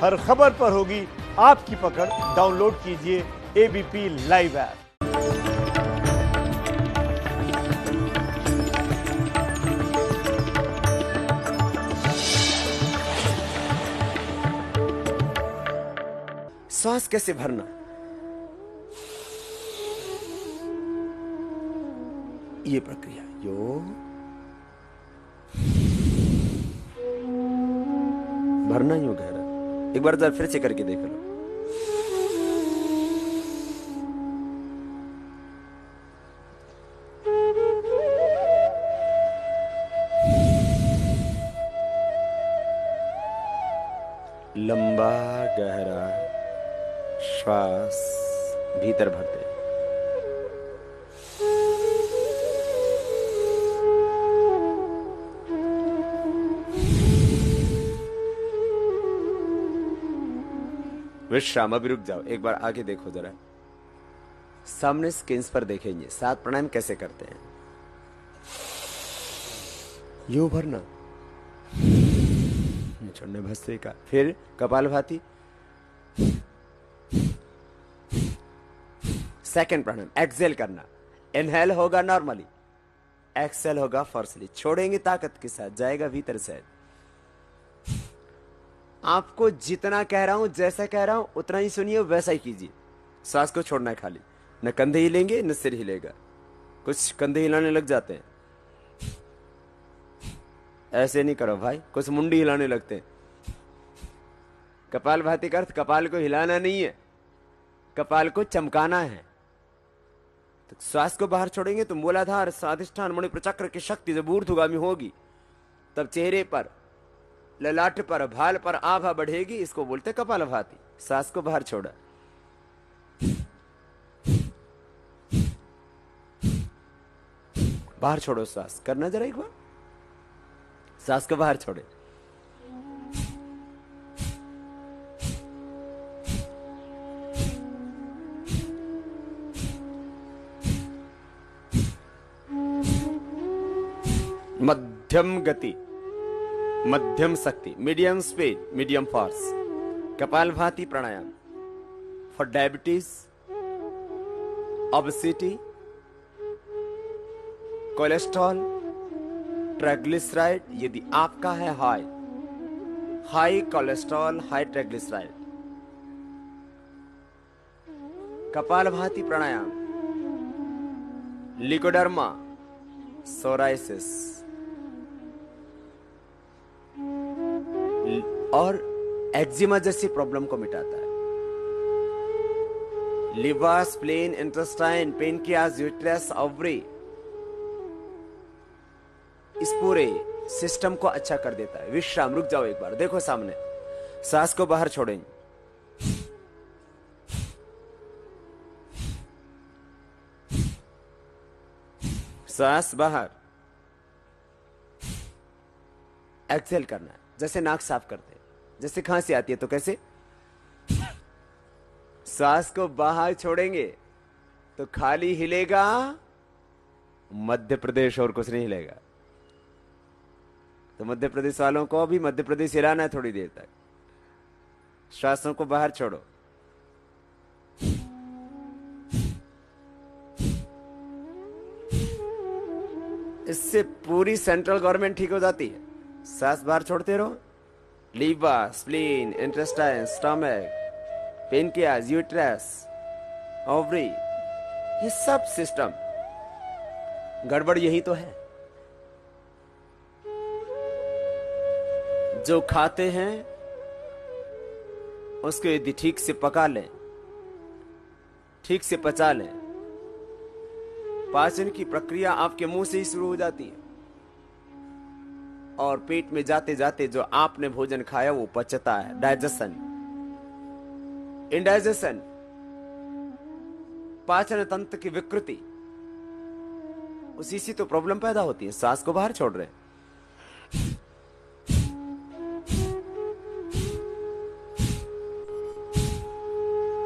हर खबर पर होगी आपकी पकड़। डाउनलोड कीजिए एबीपी लाइव ऐप। सांस कैसे भरना, ये प्रक्रिया भरना यूं गहरा। एक बार जरा फिर से करके देख लो। लंबा गहरा श्वास भीतर भरते। विश्राम। अभी रुक जाओ, एक बार आगे देखो जरा। सामने स्क्रीन पर देखेंगे 7 प्राणायाम कैसे करते हैं। यूं भरना, छोड़ने भस्त्रिका का, फिर कपालभाति। सेकंड प्राणायाम एक्सेल करना। इनहेल होगा नॉर्मली, एक्सेल होगा फोर्सली। छोड़ेंगे ताकत के साथ, जाएगा भीतर से। आपको जितना कह रहा हूं, जैसा कह रहा हूं उतना ही सुनिए, वैसा ही कीजिए। सांस को छोड़ना है खाली। न कंधे हिलेंगे न सिर हिलेगा। कुछ कंधे हिलाने लग जाते हैं, ऐसे नहीं करो भाई। कुछ मुंडी हिलाने लगते हैं। कपालभाति का अर्थ कपाल को हिलाना नहीं है, कपाल को चमकाना है। तो श्वास को बाहर छोड़ेंगे तो मूलाधार, स्वादिष्ठान, मणिपुर की शक्ति जब ऊर्ध्वगामी होगी तब चेहरे पर, ललाट पर, भाल पर आभा बढ़ेगी। इसको बोलते कपालभाति। सांस को बाहर छोड़ा, बाहर छोड़ो सांस। करना जरा एक बार। सांस को बाहर छोड़े, मध्यम गति, मध्यम शक्ति, medium speed, medium force. Kapalbhati pranayama for diabetes, obesity, cholesterol, triglyceride. यदि आपका है high cholesterol, high triglyceride, kapalbhati pranayama. Leucoderma, psoriasis और एक्जिमा जैसी प्रॉब्लम को मिटाता है। Liver, spleen, intestine, pancreas, uterus, ovary, इस पूरे सिस्टम को अच्छा कर देता है। विश्राम। रुक जाओ एक बार, देखो सामने। सांस को बाहर छोड़ेंगे, सांस बाहर, एक्सेल करना है। जैसे नाक साफ करते हैं, जैसे खांसी आती है तो कैसे। सांस को बाहर छोड़ेंगे तो खाली हिलेगा मध्य प्रदेश, और कुछ नहीं हिलेगा। तो मध्य प्रदेश वालों को भी मध्य प्रदेश हिलाना है थोड़ी देर तक। श्वासों को बाहर छोड़ो, इससे पूरी सेंट्रल गवर्नमेंट ठीक हो जाती है। सांस बाहर छोड़ते रहो। Liver, spleen, intestine, stomach, pancreas, uterus, ovary, ये सब सिस्टम गड़बड़ यही तो है। जो खाते हैं उसको यदि ठीक से पका लें, ठीक से पचा लें, पाचन की प्रक्रिया आपके मुंह से ही शुरू हो जाती है और पेट में जाते जाते जो आपने भोजन खाया वो पचता है। डाइजेशन, इंडाइजेशन, पाचन तंत्र की विकृति, उसी से तो प्रॉब्लम पैदा होती है। सांस को बाहर छोड़ रहे हैं।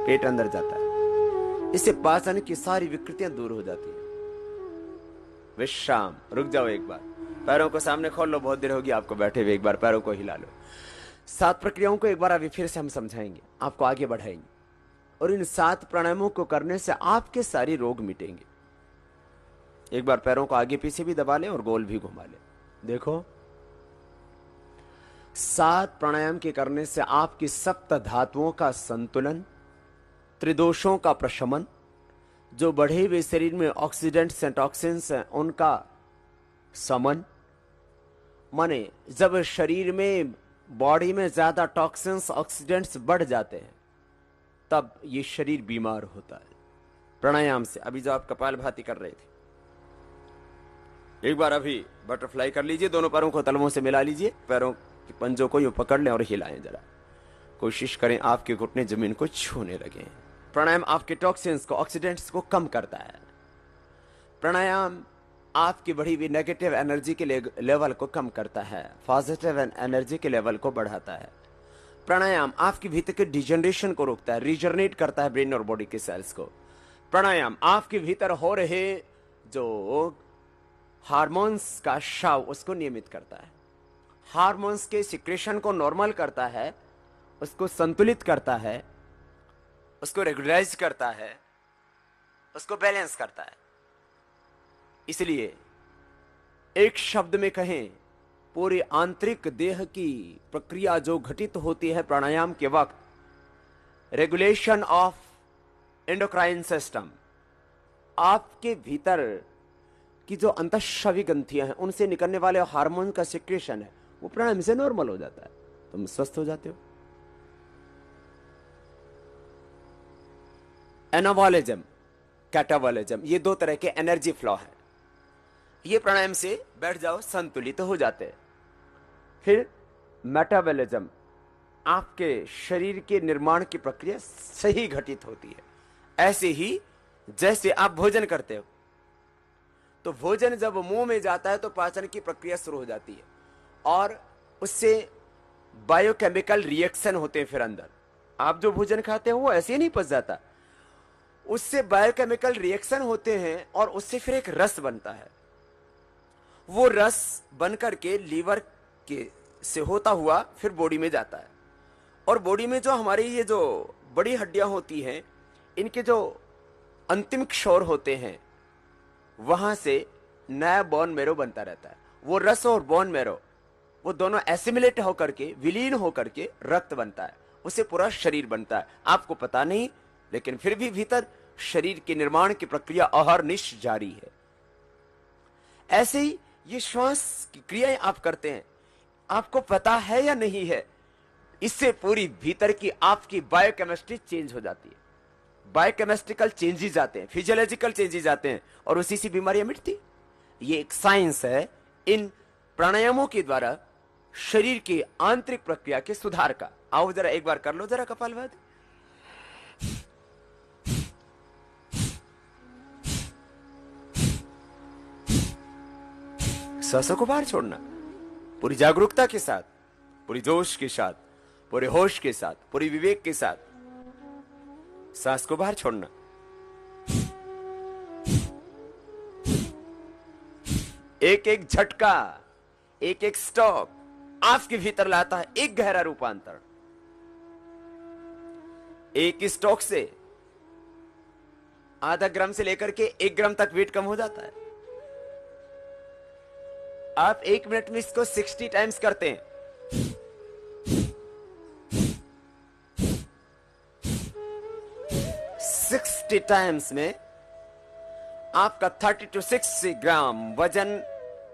पेट अंदर जाता है, इससे पाचन की सारी विकृतियां दूर हो जाती है। विश्राम। रुक जाओ एक बार, पैरों को सामने खोल लो। बहुत देर होगी आपको बैठे हुए, एक बार पैरों को हिला लो। 7 प्रक्रियाओं को एक बार अभी फिर से हम समझाएंगे, आपको आगे बढ़ाएंगे, और इन 7 प्राणायामों को करने से आपके सारे रोग मिटेंगे। एक बार पैरों को आगे पीछे भी दबा लें और गोल भी घुमा लें। देखो, 7 प्राणायाम के करने से आपकी सप्त धातुओं का संतुलन, त्रिदोषों का प्रशमन, जो बढ़े हुए शरीर में ऑक्सीडेंट्स एंड टॉक्सिन्स हैं उनका समन, माने जब शरीर में, बॉडी में ज्यादा टॉक्सिन्स ऑक्सीडेंट्स बढ़ जाते हैं तब ये शरीर बीमार होता है प्राणायाम से। अभी जो आप कपालभाति कर रहे थे, एक बार अभी बटरफ्लाई कर लीजिए, दोनों पैरों को तलवों से मिला लीजिए, पैरों के पंजों को यूं पकड़ लें और हिलाएं जरा, कोशिश करें आपके घुटने जमीन को छूने लगे। प्राणायाम आपके टॉक्सिन्स को, ऑक्सीडेंट्स को कम करता है। प्राणायाम आपकी बढ़ी हुई नेगेटिव एनर्जी के लेवल को कम करता है, पॉजिटिव एनर्जी के लेवल को बढ़ाता है। प्राणायाम आपके भीतर के डिजनरेशन को रोकता है, रीजनरेट करता है ब्रेन और बॉडी के सेल्स को। प्राणायाम आपके भीतर हो रहे जो हार्मोन्स का स्राव उसको नियमित करता है, हार्मोन्स के सिक्रेशन को नॉर्मल करता है, उसको संतुलित करता है, उसको रेगुलराइज करता है, उसको बैलेंस करता है। इसलिए एक शब्द में कहें, पूरी आंतरिक देह की प्रक्रिया जो घटित होती है प्राणायाम के वक्त, रेगुलेशन ऑफ एंडोक्राइन सिस्टम, आपके भीतर की जो अंतःस्रावी ग्रंथियां हैं उनसे निकलने वाले हार्मोन का सिक्रेशन है, वो प्राणायाम से नॉर्मल हो जाता है, तुम स्वस्थ हो जाते हो। एनाबॉलिज्म, कैटाबॉलिज्म, ये 2 तरह के एनर्जी फ्लो है। ये प्राणायाम से बैठ जाओ, संतुलित हो जाते हैं। फिर मेटाबॉलिज्म, आपके शरीर के निर्माण की प्रक्रिया सही घटित होती है। ऐसे ही जैसे आप भोजन करते हो, तो भोजन जब मुंह में जाता है तो पाचन की प्रक्रिया शुरू हो जाती है और उससे बायोकेमिकल रिएक्शन होते हैं। फिर अंदर आप जो भोजन खाते हो वो ऐसे ही नहीं पच जाता, उससे बायोकेमिकल रिएक्शन होते हैं और उससे फिर एक रस बनता है। वो रस बनकर के लीवर के से होता हुआ फिर बॉडी में जाता है, और बॉडी में जो हमारी ये जो बड़ी हड्डियां होती हैं, इनके जो अंतिम क्षौर होते हैं, वहां से नया बोन मैरो बनता रहता है। वो रस और बोन मैरो, वो दोनों एसिमिलेट होकर के, विलीन होकर के रक्त बनता है, उससे पूरा शरीर बनता है। आपको पता नहीं, लेकिन फिर भी भीतर शरीर के निर्माण की प्रक्रिया अहर्निश जारी है। ऐसे ही ये श्वास की क्रियाएं आप करते हैं, आपको पता है या नहीं है, इससे पूरी भीतर की आपकी बायोकेमिस्ट्री चेंज हो जाती है। बायोकेमिस्ट्रिकल चेंजेस आते हैं, फिजियोलॉजिकल चेंजेस आते हैं, और उसी से बीमारियां मिटती। ये एक साइंस है इन प्राणायामों के द्वारा शरीर की आंतरिक प्रक्रिया के सुधार का। आओ जरा एक बार कर लो जरा कपालभाति। सांसों को बाहर छोड़ना, पूरी जागरूकता के साथ, पूरी जोश के साथ, पूरे होश के साथ, पूरी विवेक के साथ सांस को बाहर छोड़ना। एक एक झटका, एक एक स्टॉक आपके भीतर लाता है एक गहरा रूपांतर। एक स्टॉक से आधा ग्राम से लेकर के 1 ग्राम तक वेट कम हो जाता है। आप 1 मिनट में इसको 60 टाइम्स करते हैं। टाइम्स में आपका 30 to 60 ग्राम वजन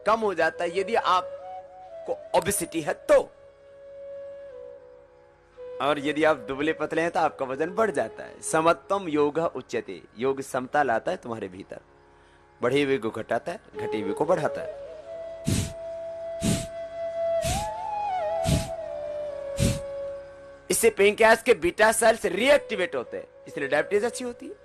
कम हो जाता है, यदि आपको ओबेसिटी है तो। और यदि आप दुबले पतले हैं तो आपका वजन बढ़ जाता है। समत्वम योग उच्यते, योग समता लाता है तुम्हारे भीतर, बढ़े हुए को घटाता है, घटे हुए को बढ़ाता है। इससे पेनक्रियास के बीटा सेल्स रिएक्टिवेट होते हैं, इसलिए डायबिटीज अच्छी होती है।